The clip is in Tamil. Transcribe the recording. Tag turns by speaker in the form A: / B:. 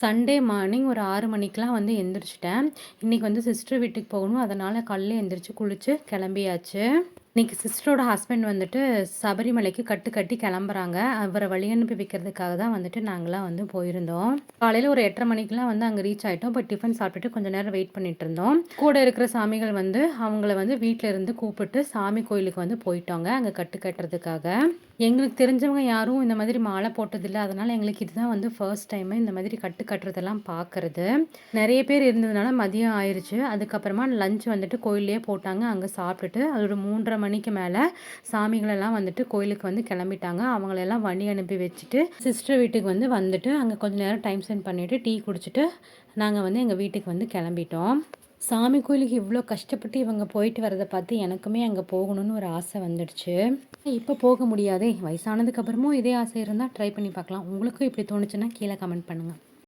A: சண்டே மார்னிங் ஒரு 6 மணிக்கெலாம் வந்து எந்திரிச்சுட்டேன். இன்னைக்கு வந்து சிஸ்டர் வீட்டுக்கு போகணும். அதனால காலையில எந்திரிச்சு குளிச்சு கிளம்பியாச்சு. இன்னைக்கு சிஸ்டரோட ஹஸ்பண்ட் வந்துட்டு சபரிமலைக்கு கட்டு கட்டி கிளம்புறாங்க. அவரை வழி அனுப்பி வைக்கிறதுக்காக தான் வந்துட்டு நாங்கலாம் வந்து போயிருந்தோம். காலையில ஒரு 8:30 மணிக்கெலாம் வந்து அங்கே ரீச் ஆயிட்டோம். இப்போ டிஃபன் சாப்பிட்டுட்டு கொஞ்ச நேரம் வெயிட் பண்ணிட்டு இருந்தோம். கூட இருக்கிற சாமிகள் வந்து அவங்கள வந்து வீட்ல இருந்து கூப்பிட்டு சாமி கோயிலுக்கு வந்து போயிட்டோங்க. அங்கே கட்டு கட்டுறதுக்காக. எங்களுக்கு தெரிஞ்சவங்க யாரும் இந்த மாதிரி மாலை போட்டதில்ல. அதனால எங்களுக்கு இதுதான் வந்து ஃபர்ஸ்ட் டைமு இந்த மாதிரி கட்டு கட்டுறதெல்லாம் பார்க்கறது. நெறைய பேர் இருந்ததுனால மதியம் ஆயிருச்சு. அதுக்கப்புறமா லஞ்ச் வந்துட்டு கோயில்லயே போட்டாங்க. அங்க சாப்பிட்டுட்டு அது ஒரு 3:30 மணிக்கு மேல சாமிகளெல்லாம் வந்துட்டு கோயிலுக்கு வந்து கிளம்பிட்டாங்க. அவங்களெல்லாம் வழி அனுப்பி வச்சுட்டு, சிஸ்டர் வீட்டுக்கு வந்துட்டு அங்க கொஞ்ச நேரம் டைம் ஸ்பெண்ட் பண்ணிட்டு, டீ குடிச்சிட்டு, நாங்க வந்து எங்க வீட்டுக்கு வந்து கிளம்பிட்டோம். சாமி கோயிலுக்கு இவ்ளோ கஷ்டப்பட்டு இவங்க போயிட்டு வரத பார்த்து எனக்குமே அங்க போகணும்னு ஒரு ஆசை வந்துடுச்சு. இப்ப போக முடியாதே! வயசானதுக்கு அப்புறமும் இதே ஆசை இருந்தா ட்ரை பண்ணி பார்க்கலாம். உங்களுக்கும் இப்படி தோணுச்சுன்னா கீழ கமெண்ட் பண்ணுங்க.